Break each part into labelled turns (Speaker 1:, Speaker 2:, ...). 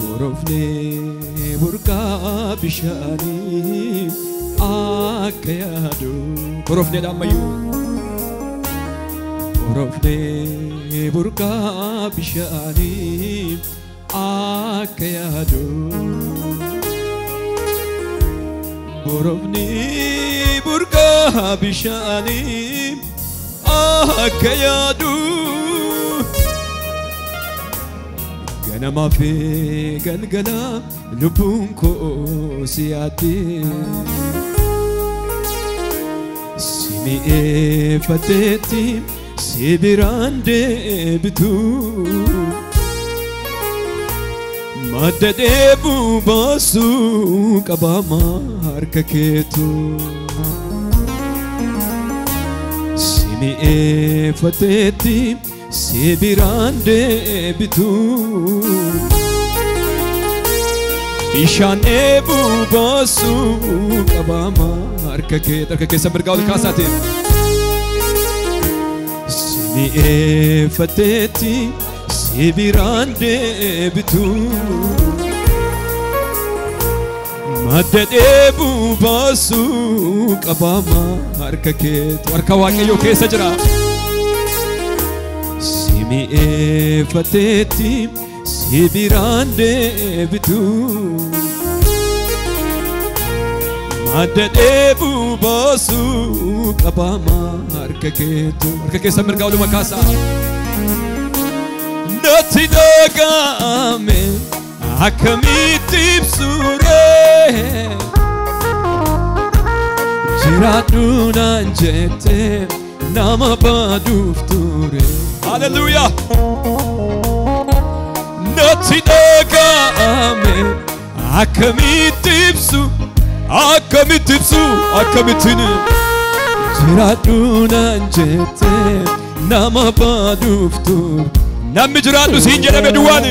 Speaker 1: Borofne burqa bishani akayadu Borofne damayu Borofne burqa bishani akayadu Borofne burqa bishani akayadu Ganama fi galgala lubbuun koo siyaate si mi'eeffateetti si biraan deebitu madda deebuu baasuu qabama harka keetu si mi'eeffateetti si biraan deebitu bishaan deebuu baasuu qabama harka keessa mirgaa ol kaasaate si mi'eeffateetti si biraan deebitu madda deebuu baasuu qabama harka keetu harka waaqayyoo keessa jira mi'eeffateetti si biraan deebitu madda deebuu baasuu qabama harka keetu harka keessa mirgaa oluma kaasaa natti dhaga'ame akkamitti ibsuree jiraadhu naan jette nama baaduuf ture Hallelujah Natti dhaga'ame akkamitti ibsu akkamittiin jiraadhu naan jette nama baaduuf ture namni jiraadhu siin jedhame duwwaan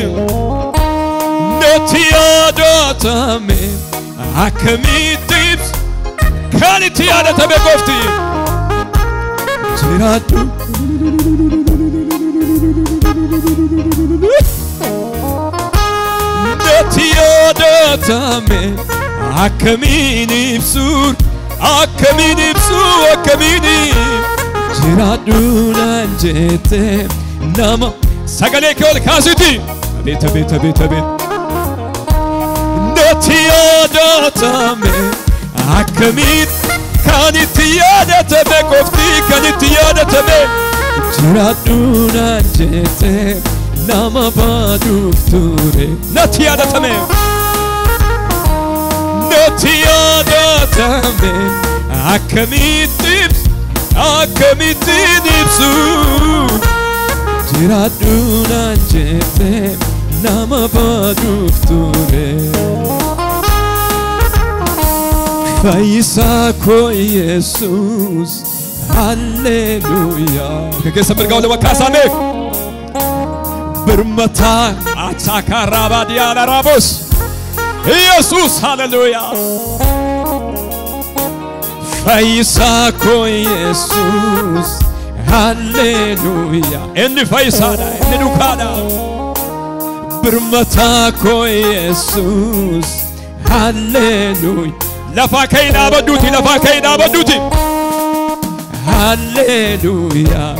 Speaker 1: natti yaadatame akkamitti ibsu kan itti yaadatame qofti jiraadhu natti yaadatame akkamiin ibsu jiraadhu naan jette nama sagalee kee ol kaasiti beet natti yaadatame akkamiin kan itti yaadatame qofti kan itti yaadatame jiraadhu naan jette nama baaduuf ture natti yaadatame akkamittiin ibsu jiraadhu naan jette nama baaduuf ture fayyisaa koo Yesuus Hallelujah keessa mirgaa oluma kaasaame birmata atakaraba diana rabos Jesus Hallelujah fayyisaa koo Yesuus Hallelujah inni fayyisaadha inni dukaadha birmata koo Yesuus Hallelujah lafa kayna baduti Hallelujah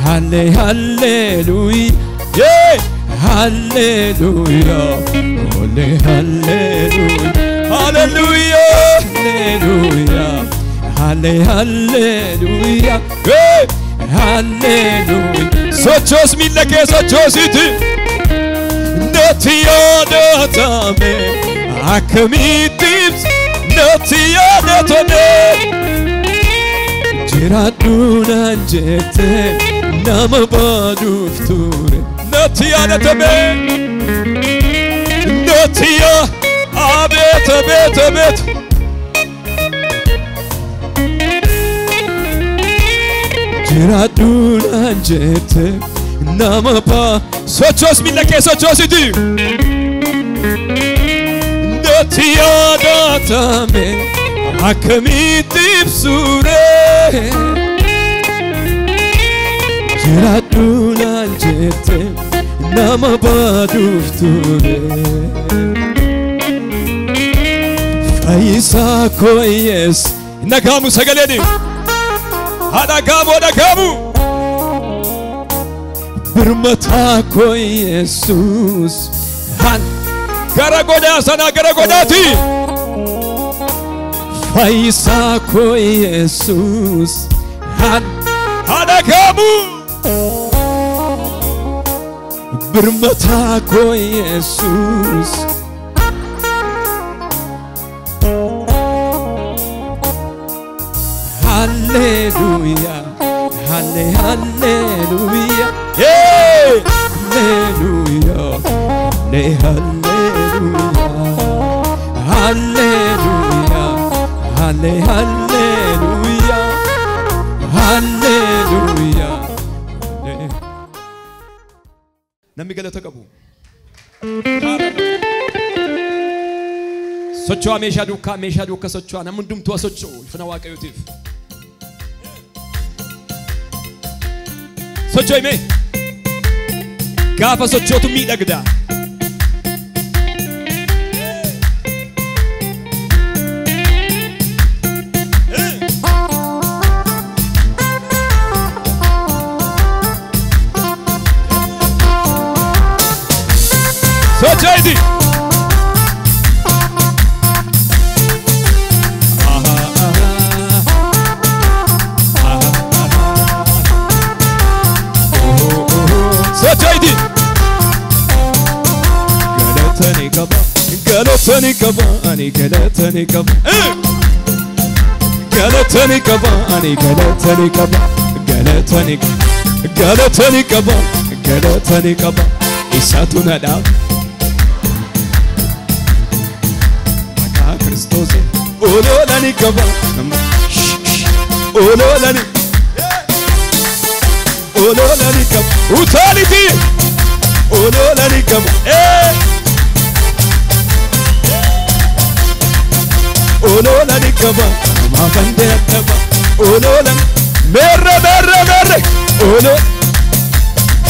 Speaker 1: Hallelujah yeah Hallelujah Hallelujah hey Hallelujah sochos mille ke sochositi natti yaadatame akkamitti natti yaadatame jiraadhu naan jette nama baaduuf ture natti yaadatame natti abet jiraadhu naan jette nama baa sochos mille ke sochositi natti yaadatame akkamitti ibsure jiraadhu naan jette nama baaduuf ture Faisa ko yes nagamu sagaleni adagamu birmata ko Jesus han garagoda sana garagodati Faisa ko Jesus han adagamu birmata ko Jesus Hallelujah, hallelujah, hey, hallelujah, hallelujah, hallelujah, hallelujah. Namni galata qabu. Sochoa meeshaa duukaa sochoa namni hundumtuu socho'u ifna waaqayyootiif. Socho'i mee gaafa sochootu miidhagda. Socho'i Socho'i galatani kaba ani galatani kaba galatani kaba ani galatani kaba galatani kaba isatu nada maka Kristos ololani kaba ololani kaba utaliti ololani kaba ololani kaba mafande kaba ololani merre olo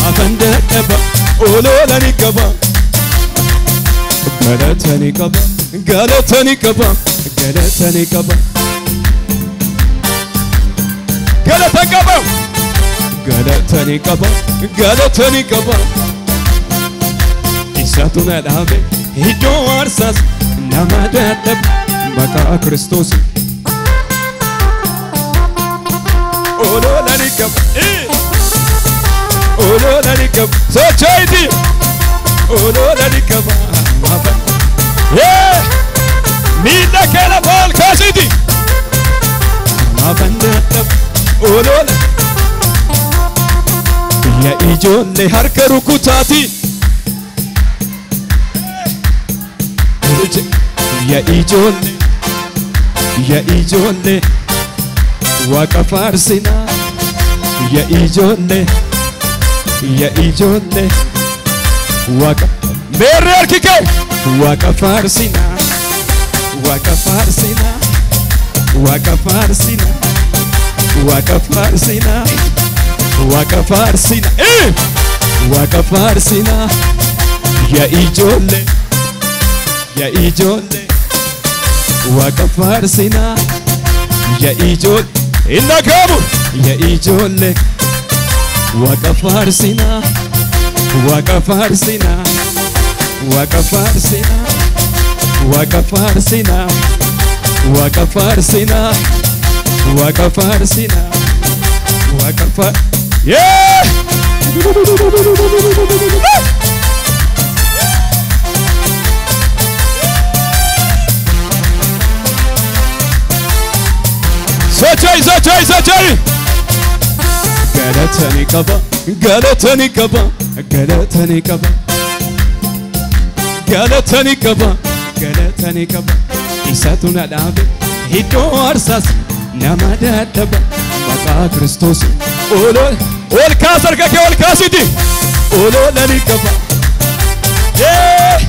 Speaker 1: mafande kaba ololani kaba galatani kaba galatani kaba galatani kaba galatani kaba isatu nadabe hiddo arsas namadab Maka Kristos ololani kaba Socho'i ololani kaba yeah Mida kela bol kasiti mafande ololani ya ijolle harka rukutati ya ijolle waka farsina ya ijolle waka merer kike waka farsina waka farsina waka farsina waka farsina waka farsina waka farsina ya ijolle waka farsina ya ijolle inagamu ya ijolle waka farsina waka farsina waka farsina waka farsina waka farsina waka farsina waka far yeah Socho'i galatani kaba isatu nadabe hiddo arsas namadaba maka Kristos ol kasar kake ol kasiti ololani kaba yeah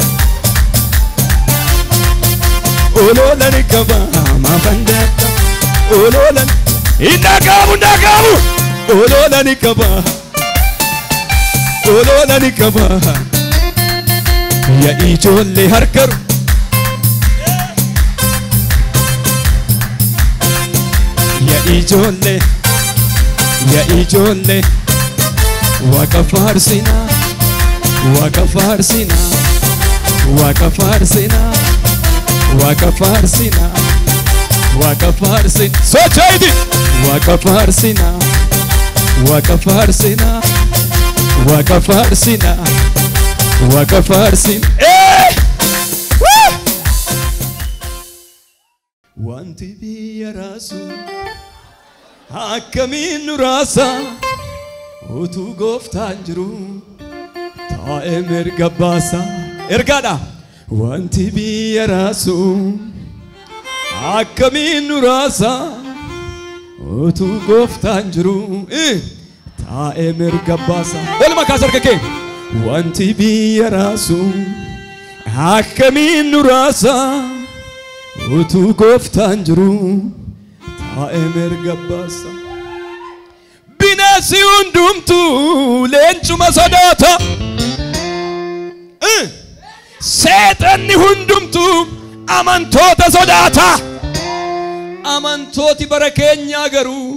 Speaker 1: ololani kaba mafanda ololani inagamu ololani kaba ya ijolle harkar ijoollee yaa ijoollee Waaqa faarsinaa Waaqa faarsinaa Waaqa faarsinaa Waaqa faarsinaa Waaqa faarsinaa sochaiti Waaqa faarsinaa Waaqa faarsinaa Waaqa faarsinaa Waaqa faarsinaa wanti biyya raasu akkamiin nu raasa utuu gooftaan jiru taa'ee mirga baasa ergaadha wanti biyya raasu akkamiin nu raasa utuu gooftaan jiru taa'ee mirga baasa walumaa kaasa harka kee wanti biyya raasu akkamiin nu raasa utuu gooftaan jiru taa'ee mirga baasa bineensi hundumtuu leencuma sodaata seexanni hundumtuu amantoota sodaata amantooti bara keenyaa garuu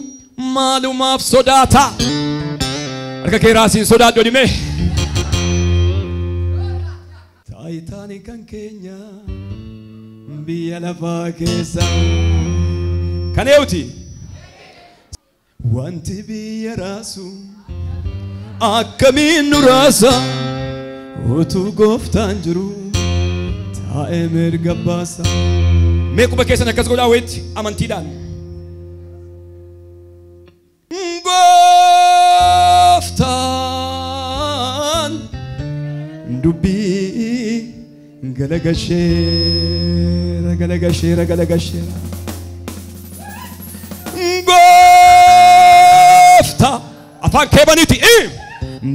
Speaker 1: maalumaaf sodaata harka kee raasiin sodaadhu dhime taayitaani kan keenya biyya lafaa keessa kan eewti wanti biyya raasu akkamiin nu raasa utuu gooftaan jiru taa'ee mirga baasa mee quba keessan akkas godhaa weetti amantiidhaan gooftaan dubbii galagasheera galagasheera galagasheera goofta afaan keebaniiti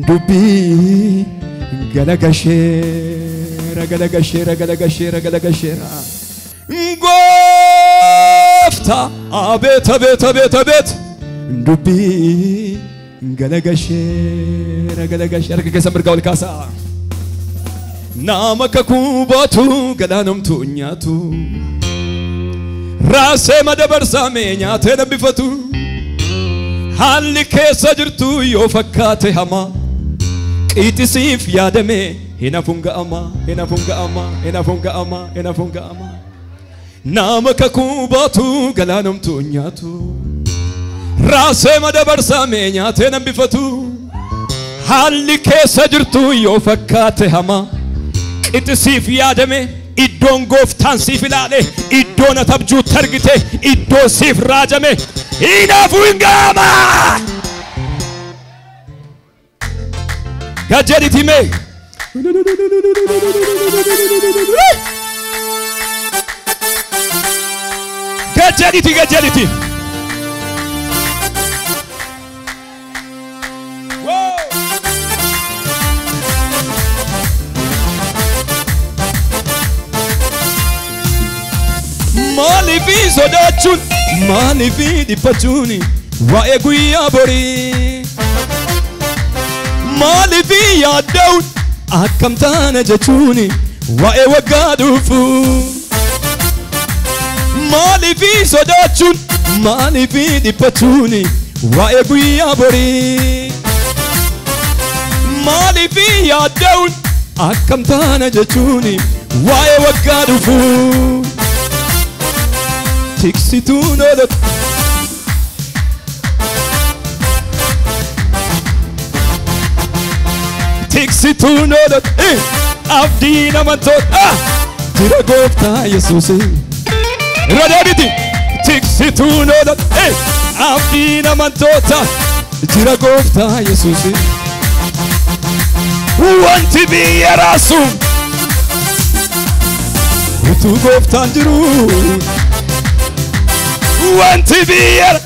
Speaker 1: dubbii galagasheera galagasheera galagasheera galagasheera goofta abeet abeet abeet abeet dubbii galagasheera galagasheera harka keessa mirgaa ol kaasaa nama kakubatu galaanamtu nyaatu raasee madabarsaamee nyaatee nabbifatu haalli keessa jirtu yoo fakkaate hamaa qiixisiif yaadame hin hafuun ga'ama hin hafuun ga'ama hin hafuun ga'ama hin hafuun ga'ama nama kakubatu galaanamtu nyaatu raasee madabarsaamee nyaatee nabbifatu haalli keessa jirtu yoo fakkaate hamaa qiixisiif yaadame iddoon gooftaan siif ilaale iddoon atabjuu targite iddoo siif raajame hinafuu hin ga'ama gajediti mee gajediti gajediti maalifi sodaachuun maalifi dhiphachuun waa'ee guyyaa borii maalifi yaadda'uun akkam taana jechuun waa'ee waggaa dhufu maalifi sodaachuun maalifi dhiphachuun waa'ee guyyaa borii maalifi yaadda'uun akkam taana jechuun waa'ee waggaa dhufu tiksituun oolot tiksituun oolot abdiin amantoota jira gooftaa Yesuus irra deebiti tiksituun oolot abdiin amantoota jira gooftaa Yesuus wanti biyya raasu utuu gooftaan jiru wanti biyya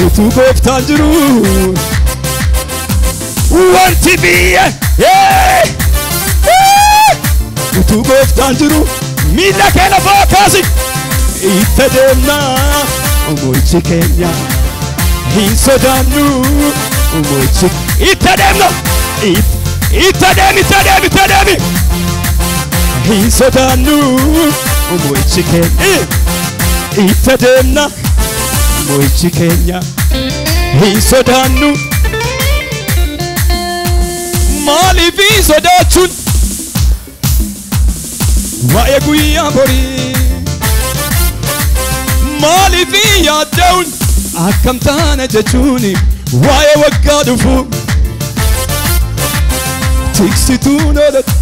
Speaker 1: utuu gooftaan jiru wanti biyya utuu gooftaan jiru miila kee lafaa kaasi itti deemnaa mo'ichi keenya hin sodaannu mo'ichi itti deemna itti deemi hin sodaannu mo'ichi keenya itti deemna mo'ichi keenya hin sodaannu maaliif sodaachuun waa'ee guyyaa borii maaliif yaadda'uun akkam taana jechuun waa'ee waggaa dhufu tiksituun oolatu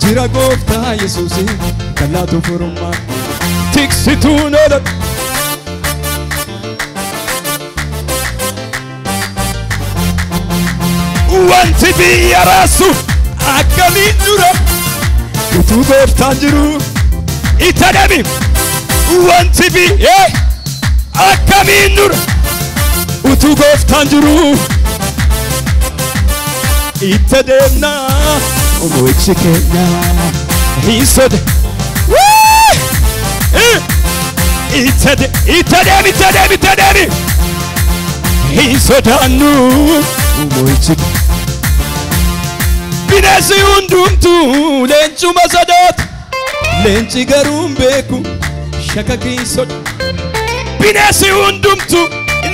Speaker 1: jira gooftaa Yesuusin kan laatu furmaa tiksituun oolatu wanti biyya raasu akkamiin dura utuu gooftaan jiru itti deemi wanti biyya akkamiin dura utuu gooftaan jiru itti deemna mo'ichi keenya hin sodaannu itti deemi hin sodaannu mo'ichi bineensi hundumtuu leencuma sodaatu leenci garuu hin beeku shakakii sodaatu bineensi hundumtuu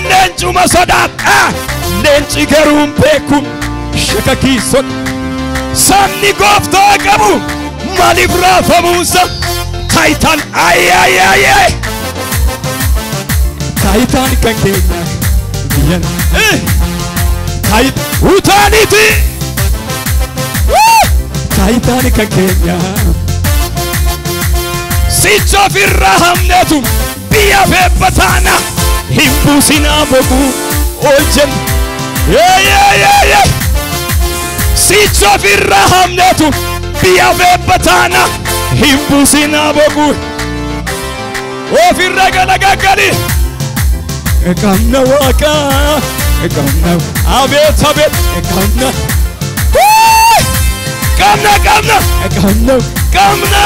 Speaker 1: leencuma sodaatu leenci garuu hin beeku shakakii sodaatu sabni gooftaa qabu maaliif raafamuusa taayitaan taayitaan kan keenya biyyan utaaniiti taayitaan kan keenya sicha ofirraa hamneetu biyya feebbataana hin buusinaa boquu ol jenna sicha ofirraa hamneetu biyya feebbataana hin buusinaa boquu ofirra galagagali ekamna waaqaa ekamna abeet abeet ekamna kamna kamna ekamna kamna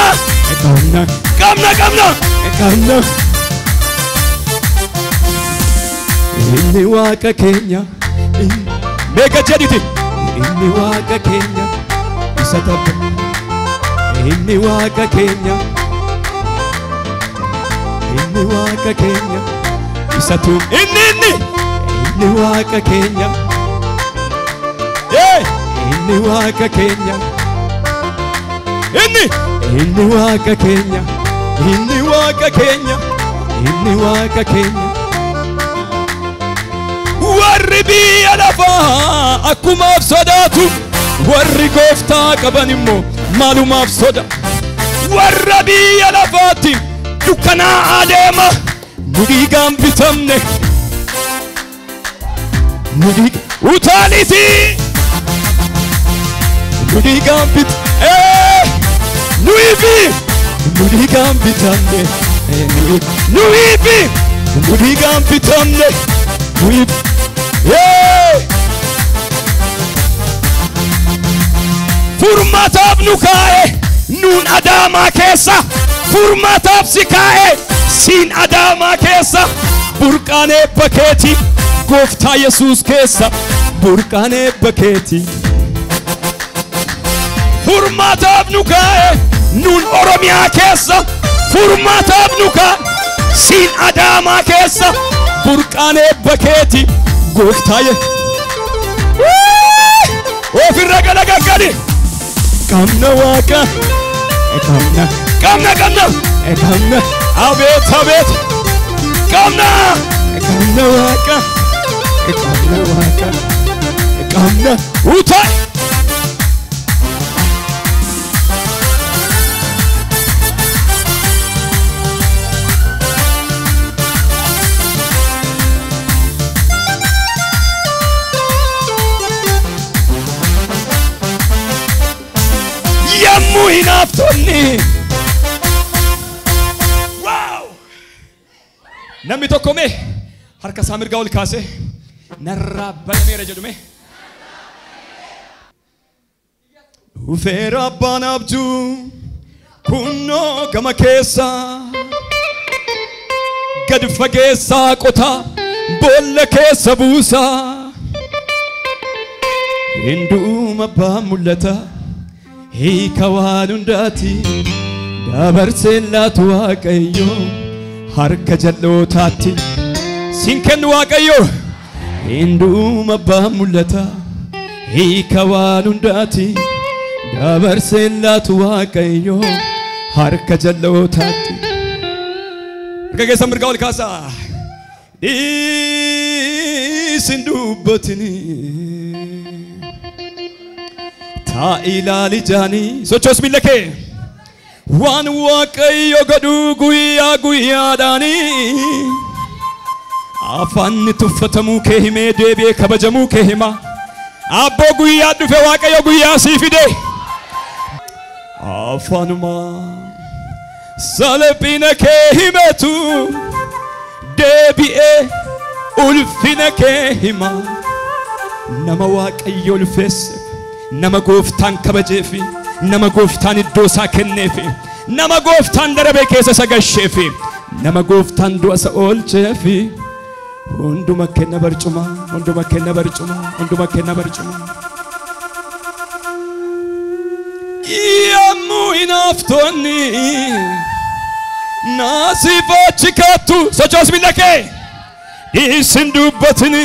Speaker 1: ekamna kamna kamna ekamna inni waaqa keenya meeqa jedhiti inni waaqa keenya isa tabba inni waaqa keenya inni waaqa keenya isa tum inni waaqa keenya inni waaqa keenya inni waaqa keenya inni waaqa keenya inni waaqa keenya warri biyya lafaa akkumaaf sodaatu warri gooftaa qaban immoo maalumaaf sodaatu warra biyya lafaatti dukkanaa adeema nu dhiigaan bitamne nu dhiiga utaaniti nu dhiigaan nu dhiigaan bitamne nu dhiigaan bitamne furmaataaf nu kaa'e nuun adaamaa keessa furmaataaf si kaa'e siin adaamaa keessa burqaan eebba keeti gooftaa Yesuus keessa burqaan eebba keeti furmaataaf nu kaa'e nuun Oromiyaa keessa furmaataaf nu kaa'e siin adaamaa keessa burqaan eebba keeti gooftaa ofirra galagagali kamna waaqa kamna kamna kamna kamna abeet abeet kamna waaqa kamna utaa yammu hinaaftonni wow namni tokko mee harka isaa mirgaa ol kaase narraa banameera jedhume dhufeera abbaan abjuu kunnoo gama keessa gad fageessaa qotaa boolla keessa buusaa hinduuma abbaan mul'ata hiika waan hundaati dabarsellaatu waaqayyo harka jal'ootaatti siin kennu waaqayyo hinduma abbaa mul'ata hiika waan hundaati dabarsellaatu waaqayyo harka jal'ootaatti harka keessa mirgaa ol kaasaa dhiisin dubbatini taa ilaali jaanii sochoos miila kee waan waaqayyo godhu guyyaa guyyaadhaani afaanni tuffatamuu kee himee deebi'ee kabajamuu kee hima abboo guyyaa dhufe waaqayyo guyyaa sii fide afaanuma salphina kee himetu deebi'ee ulfina kee hima nama waaqayyo ulfeesse nama gooftaan kabajeefi nama gooftaan iddoo isaa kenneefi nama gooftaan darabee keessa isa gasheefi nama gooftaan du'a isa oolcheefi hunduma kenna barcuma hunduma kenna barcuma hunduma kenna barcuma yemmuu hinaaftonni naasifachi kattu sochoos miila kee dhiisin dubbatini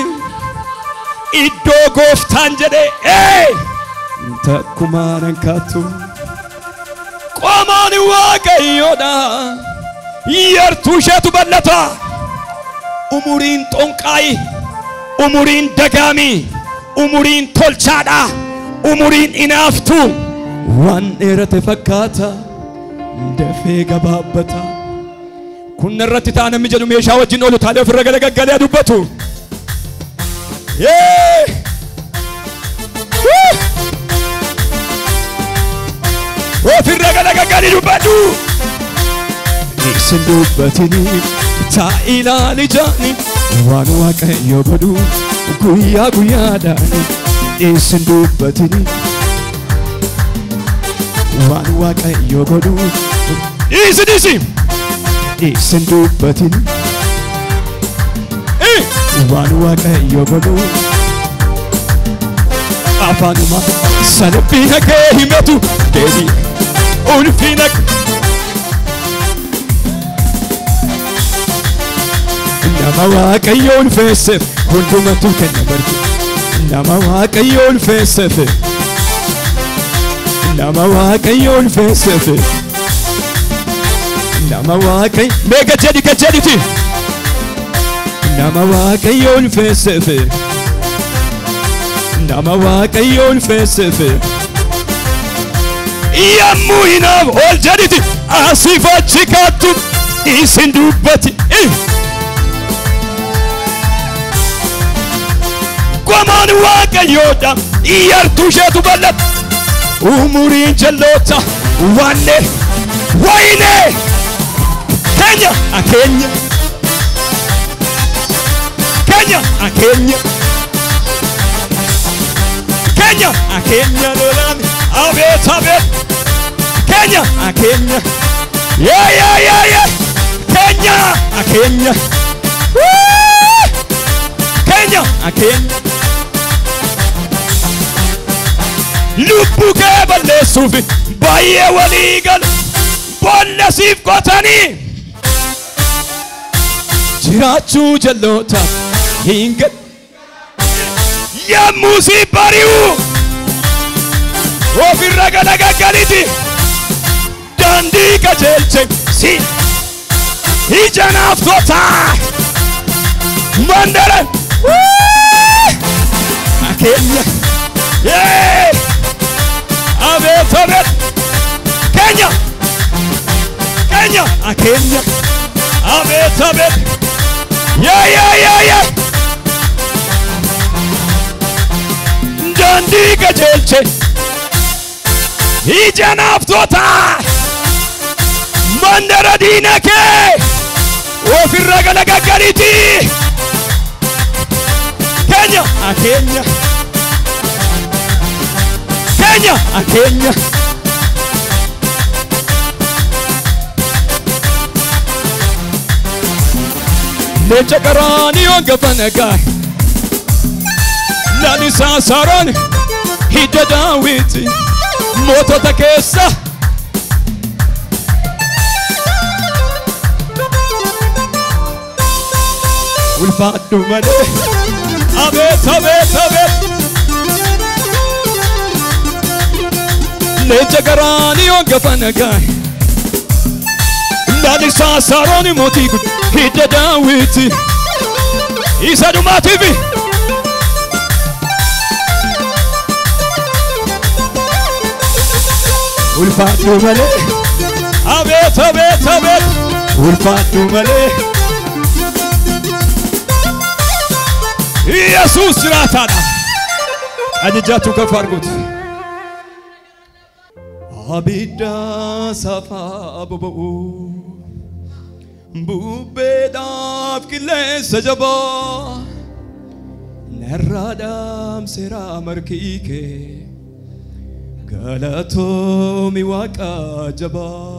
Speaker 1: iddoo gooftaan jedhee takkumaanan kattu qomaan waaqayyoodha yartuu isheetu bal'ata umuriin xonqaayi umuriin dagaami umuriin tolchaadha umuriin inaaftu waan dheerate fakkaata dafee gabaabbata kun irratti ta'a namni jedhu meeshaa wajjin oolu taalee ofirra galagalee dubbatu ofirra galagalee dubbatu isin dubbatini taa ilaali jaani waan waaqayyo godhu guyyaa guyyaadhaani isin dubbatini waan waaqayyo godhu isin dubbatini waan waaqayyo godhu afaanuma salphina kee himetu deebi'ee ulfina nama waaqayyo ulfeesseef hundumatu kenna barcuma nama waaqayyo ulfeesseef nama waaqayyo ulfeesseef nama waaqayyo meega jedhiti nama waaqayyo ulfeesseef nama waaqayyo ulfeesseef yemmuu hinaaf ol jedhiti asifachi kattu isin dubbati qomaan waaqayyoodha yartuu isheetu bal'ata umuriin jalloota waanne wayne keenya akeenya keenya akeenya keenya akeenya lolaami abeet abeet keenya akeenya keenya akeenya keenya akeenya lubbu kee balleessuuf baay'ee walii gal boolla siif qotanii jiraachuu jalloota hin gad yemmuu si bari'u ofirra galagagaliti daandii qajeelche si ija naaftota mandara akeenya abeet abeet keenya keenya akeenya abeet abeet daandii qajeelche ija naaftota mandara diina kee ofirra galagagaliti keenya akeenya keenya akeenya lecha qarani ongafanaga lalisa saron hidda Daawit mootota keessa ulfaadhu malee abeet abeet abeet leenca garaanii hongafa nagaa Lalisaa Saarooni mootii guddaa hidda Daawiti isa dhumaatiifi ulfaadhu malee abeet abeet abeet ulfaadhu malee Yesuus jiraataadha ajajjaatu kaf arguuti abidda safaa boba'u bubbeedhaaf qilleensa jabaa narraa dhaamseera markii kee galatoomi waaqa jabaa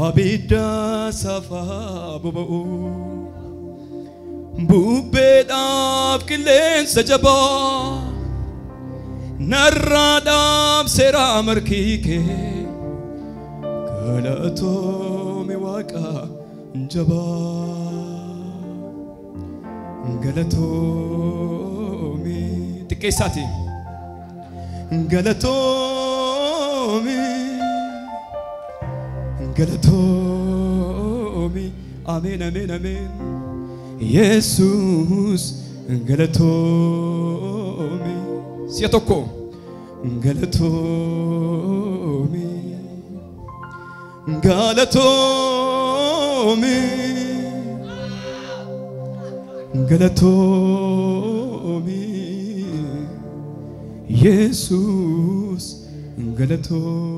Speaker 1: abidda safaa boba'u bubbeedhaaf qilleensa jabaa narraa dhaamseera markii kee galatoomi waaqa jabaa galatoomi xiqqeessaati galatoomi galatoomi ameen ameen ameen Yesuus galatoomi siya tokko galatoomi galatoomi galatoomi Yesuus galatoomi